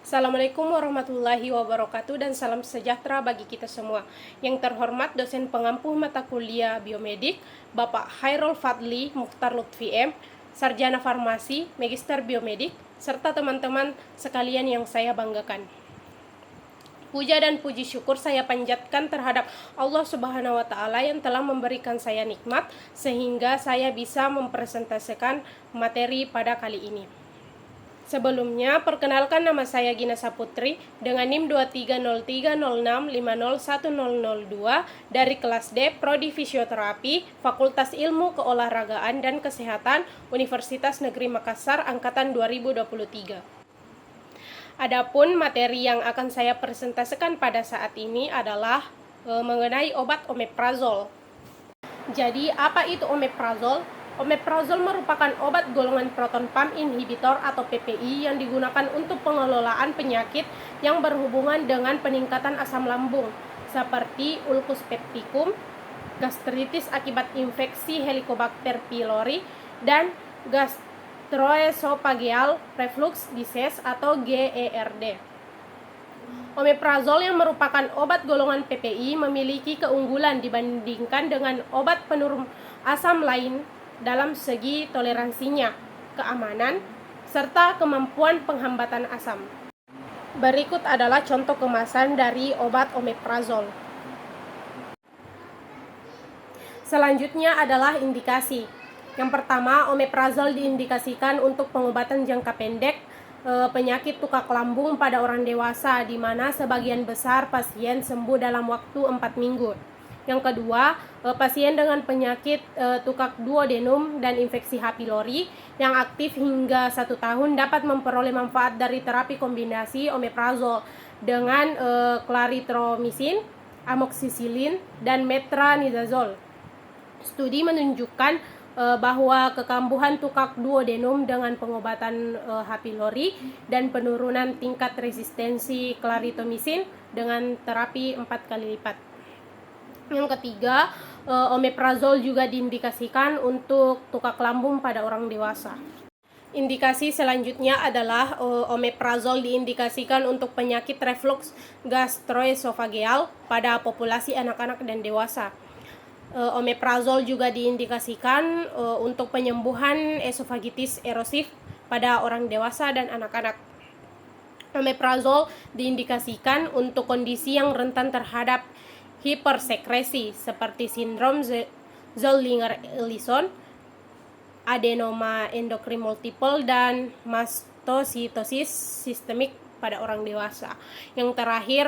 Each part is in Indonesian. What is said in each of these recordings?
Assalamualaikum warahmatullahi wabarakatuh dan salam sejahtera bagi kita semua. Yang terhormat dosen pengampu mata kuliah biomedik, Bapak Hairul Fadli Mukhtar Lutfi M, Sarjana Farmasi, Magister Biomedik, serta teman-teman sekalian yang saya banggakan. Puja dan puji syukur saya panjatkan terhadap Allah Subhanahu wa Ta'ala yang telah memberikan saya nikmat sehingga saya bisa mempresentasikan materi pada kali ini. Sebelumnya, perkenalkan nama saya Gina Saputri dengan NIM 230306501002 dari kelas D Prodi Fisioterapi Fakultas Ilmu Keolahragaan dan Kesehatan Universitas Negeri Makassar Angkatan 2023. Adapun materi yang akan saya presentasikan pada saat ini adalah mengenai obat omeprazol. Jadi, apa itu omeprazol? Omeprazol merupakan obat golongan proton pump inhibitor atau PPI yang digunakan untuk pengelolaan penyakit yang berhubungan dengan peningkatan asam lambung seperti ulcus pepticum, gastritis akibat infeksi Helicobacter pylori, dan gastroesophageal reflux disease atau GERD. Omeprazol yang merupakan obat golongan PPI memiliki keunggulan dibandingkan dengan obat penurun asam lain dalam segi toleransinya, keamanan, serta kemampuan penghambatan asam. Berikut adalah contoh kemasan dari obat omeprazol. Selanjutnya adalah indikasi. Yang pertama, omeprazol diindikasikan untuk pengobatan jangka pendek penyakit tukak lambung pada orang dewasa, di mana sebagian besar pasien sembuh dalam waktu 4 minggu. Yang kedua, pasien dengan penyakit tukak duodenum dan infeksi H. pylori yang aktif hingga 1 tahun dapat memperoleh manfaat dari terapi kombinasi omeprazol dengan clarithromycin, amoxicillin, dan metronidazole. Studi menunjukkan bahwa kekambuhan tukak duodenum dengan pengobatan H. pylori dan penurunan tingkat resistensi clarithromycin dengan terapi 4 kali lipat. Yang ketiga, omeprazol juga diindikasikan untuk tukak lambung pada orang dewasa. Indikasi selanjutnya adalah omeprazol diindikasikan untuk penyakit reflux gastroesophageal pada populasi anak-anak dan dewasa. Omeprazol juga diindikasikan untuk penyembuhan esofagitis erosif pada orang dewasa dan anak-anak. Omeprazol diindikasikan untuk kondisi yang rentan terhadap hipersekresi seperti sindrom Zollinger-Ellison, adenoma endokrin multiple, dan mastositosis sistemik pada orang dewasa. Yang terakhir,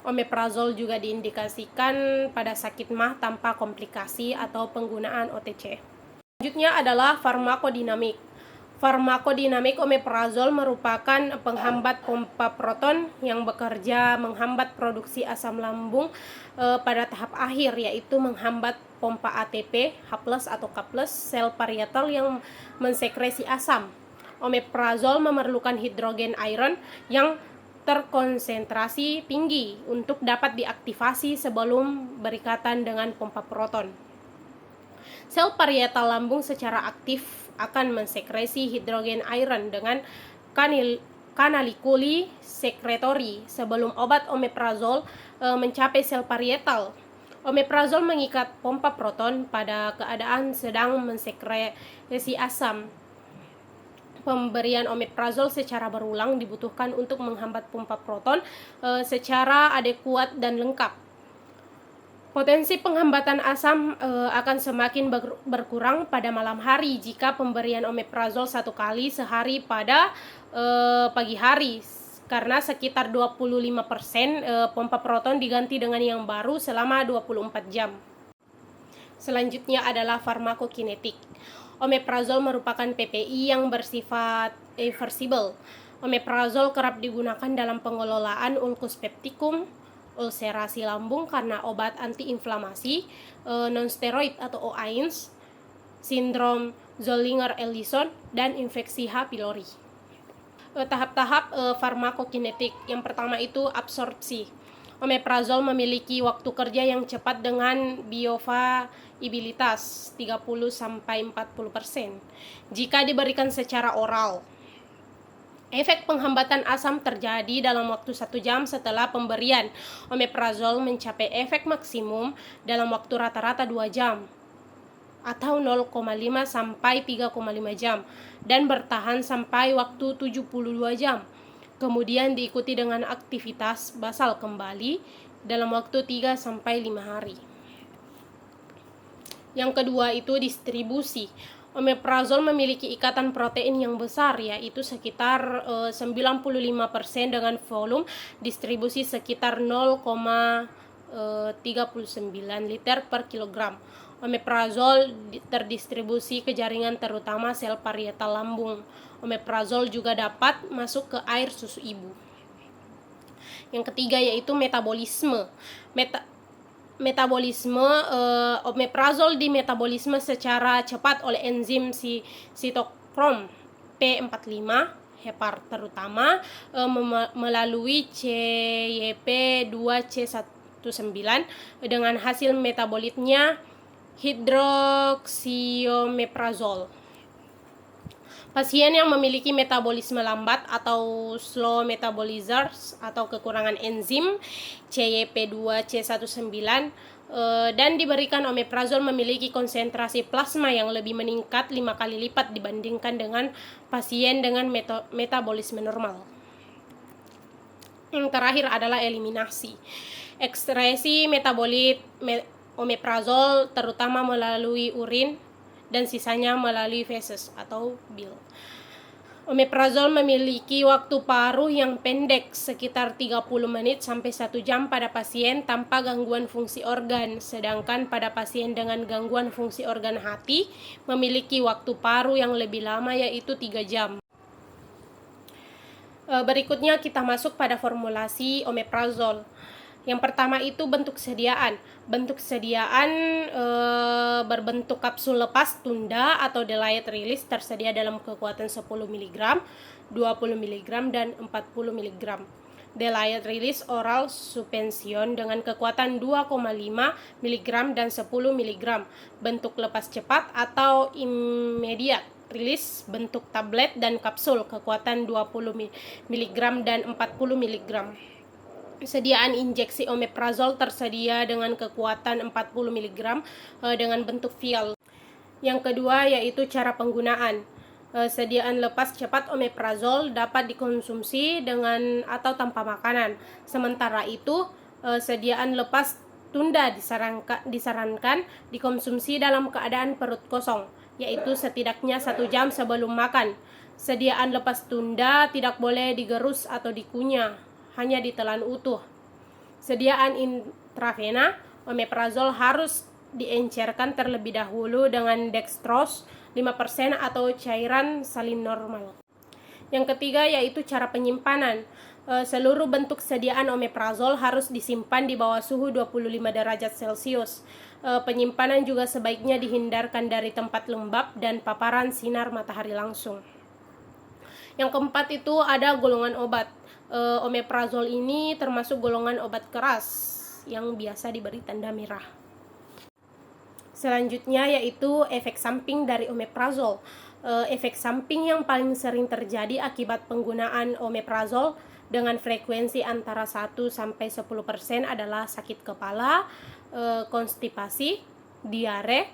omeprazol juga diindikasikan pada sakit MAH tanpa komplikasi atau penggunaan OTC. Selanjutnya adalah farmakodinamik. Farmakodinamik omeprazol merupakan penghambat pompa proton yang bekerja menghambat produksi asam lambung pada tahap akhir, yaitu menghambat pompa ATP, H+ atau K+ sel parietal yang mensekresi asam. Omeprazol memerlukan hidrogen ion yang terkonsentrasi tinggi untuk dapat diaktifasi sebelum berikatan dengan pompa proton. Sel parietal lambung secara aktif akan mensekresi hidrogen ion dengan kanalikuli sekretori sebelum obat omeprazol mencapai sel parietal. Omeprazol mengikat pompa proton pada keadaan sedang mensekresi asam. Pemberian omeprazol secara berulang dibutuhkan untuk menghambat pompa proton secara adekuat dan lengkap. Potensi penghambatan asam akan semakin berkurang pada malam hari jika pemberian omeprazol 1 kali sehari pada pagi hari, karena sekitar 25% pompa proton diganti dengan yang baru selama 24 jam. Selanjutnya adalah farmakokinetik. Omeprazol merupakan PPI yang bersifat irreversible. Omeprazol kerap digunakan dalam pengelolaan ulcus pepticum, ulserasi lambung karena obat antiinflamasi, nonsteroid atau OAINS, sindrom Zollinger-Ellison, dan infeksi H. pylori. Tahap-tahap farmakokinetik. Yang pertama itu absorpsi. Omeprazol memiliki waktu kerja yang cepat dengan bioavailabilitas 30-40% jika diberikan secara oral. Efek penghambatan asam terjadi dalam waktu 1 jam setelah pemberian. Omeprazol mencapai efek maksimum dalam waktu rata-rata 2 jam atau 0,5 sampai 3,5 jam dan bertahan sampai waktu 72 jam. Kemudian diikuti dengan aktivitas basal kembali dalam waktu 3 sampai 5 hari. Yang kedua itu distribusi. Omeprazol memiliki ikatan protein yang besar, yaitu sekitar 95% dengan volume distribusi sekitar 0,39 liter per kilogram. Omeprazol terdistribusi ke jaringan terutama sel parietal lambung. Omeprazol juga dapat masuk ke air susu ibu. Yang ketiga yaitu metabolisme. Omeprazol dimetabolisme secara cepat oleh enzim sitokrom P45 hepar terutama melalui CYP2C19 dengan hasil metabolitnya hidroksiomeprazol. Pasien yang memiliki metabolisme lambat atau slow metabolizers atau kekurangan enzim CYP2C19 dan diberikan omeprazol memiliki konsentrasi plasma yang lebih meningkat 5 kali lipat dibandingkan dengan pasien dengan metabolisme normal. Yang terakhir adalah eliminasi. Ekskresi metabolit omeprazol terutama melalui urin dan sisanya melalui feses atau bile. Omeprazol memiliki waktu paruh yang pendek, sekitar 30 menit sampai 1 jam pada pasien tanpa gangguan fungsi organ, sedangkan pada pasien dengan gangguan fungsi organ hati memiliki waktu paruh yang lebih lama, yaitu 3 jam. Berikutnya kita masuk pada formulasi omeprazol. Yang pertama itu bentuk sediaan. Bentuk sediaan berbentuk kapsul lepas tunda atau delayed release, tersedia dalam kekuatan 10 mg, 20 mg, dan 40 mg. Delayed release oral suspension dengan kekuatan 2,5 mg dan 10 mg. Bentuk lepas cepat atau immediate release bentuk tablet dan kapsul kekuatan 20 mg dan 40 mg. Sediaan injeksi omeprazol tersedia dengan kekuatan 40 mg dengan bentuk vial. Yang kedua yaitu cara penggunaan. Sediaan lepas cepat omeprazol dapat dikonsumsi dengan atau tanpa makanan. Sementara itu, sediaan lepas tunda disarankan dikonsumsi dalam keadaan perut kosong, yaitu setidaknya 1 jam sebelum makan. Sediaan lepas tunda tidak boleh digerus atau dikunyah, hanya ditelan utuh. Sediaan intravena omeprazol harus diencerkan terlebih dahulu dengan dextrose 5% atau cairan salin normal. Yang ketiga yaitu cara penyimpanan. Seluruh bentuk sediaan omeprazol harus disimpan di bawah suhu 25 derajat Celcius. Penyimpanan juga sebaiknya dihindarkan dari tempat lembab dan paparan sinar matahari langsung. Yang keempat itu ada golongan obat. Omeprazol ini termasuk golongan obat keras yang biasa diberi tanda merah. Selanjutnya yaitu efek samping dari omeprazol. Efek samping yang paling sering terjadi akibat penggunaan omeprazol dengan frekuensi antara 1-10% adalah sakit kepala, konstipasi, diare,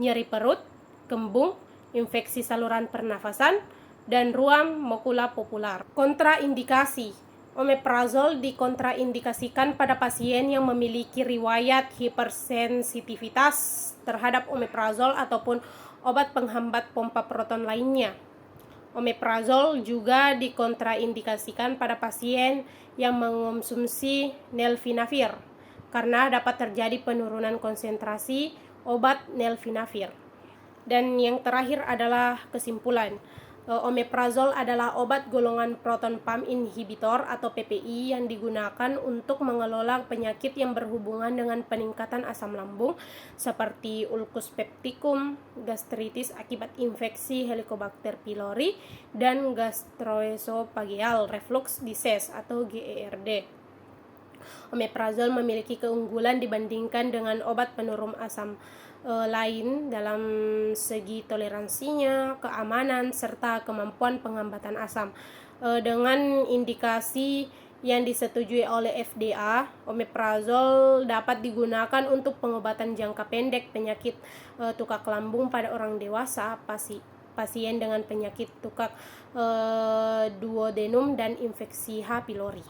nyeri perut, kembung, infeksi saluran pernafasan, dan ruam makula popular. Kontraindikasi. Omeprazol dikontraindikasikan pada pasien yang memiliki riwayat hipersensitivitas terhadap omeprazol ataupun obat penghambat pompa proton lainnya. Omeprazol juga dikontraindikasikan pada pasien yang mengonsumsi nelfinavir karena dapat terjadi penurunan konsentrasi obat nelfinavir. Dan yang terakhir adalah kesimpulan. Omeprazol adalah obat golongan proton pump inhibitor atau PPI yang digunakan untuk mengelola penyakit yang berhubungan dengan peningkatan asam lambung seperti ulcus pepticum, gastritis akibat infeksi Helicobacter pylori, dan gastroesophageal reflux disease atau GERD. Omeprazol memiliki keunggulan dibandingkan dengan obat penurun asam lain dalam segi toleransinya, keamanan, serta kemampuan penghambatan asam. dengan indikasi yang disetujui oleh FDA. Omeprazol dapat digunakan untuk pengobatan jangka pendek penyakit tukak lambung pada orang dewasa, pasien dengan penyakit tukak duodenum dan infeksi H. pylori.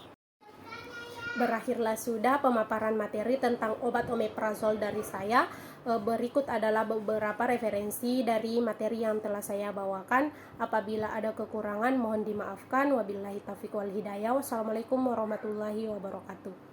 Berakhirlah sudah pemaparan materi tentang obat omeprazol dari saya. Berikut adalah beberapa referensi dari materi yang telah saya bawakan. Apabila ada kekurangan mohon dimaafkan. Wabillahi taufiq wal hidayah. Wassalamualaikum warahmatullahi wabarakatuh.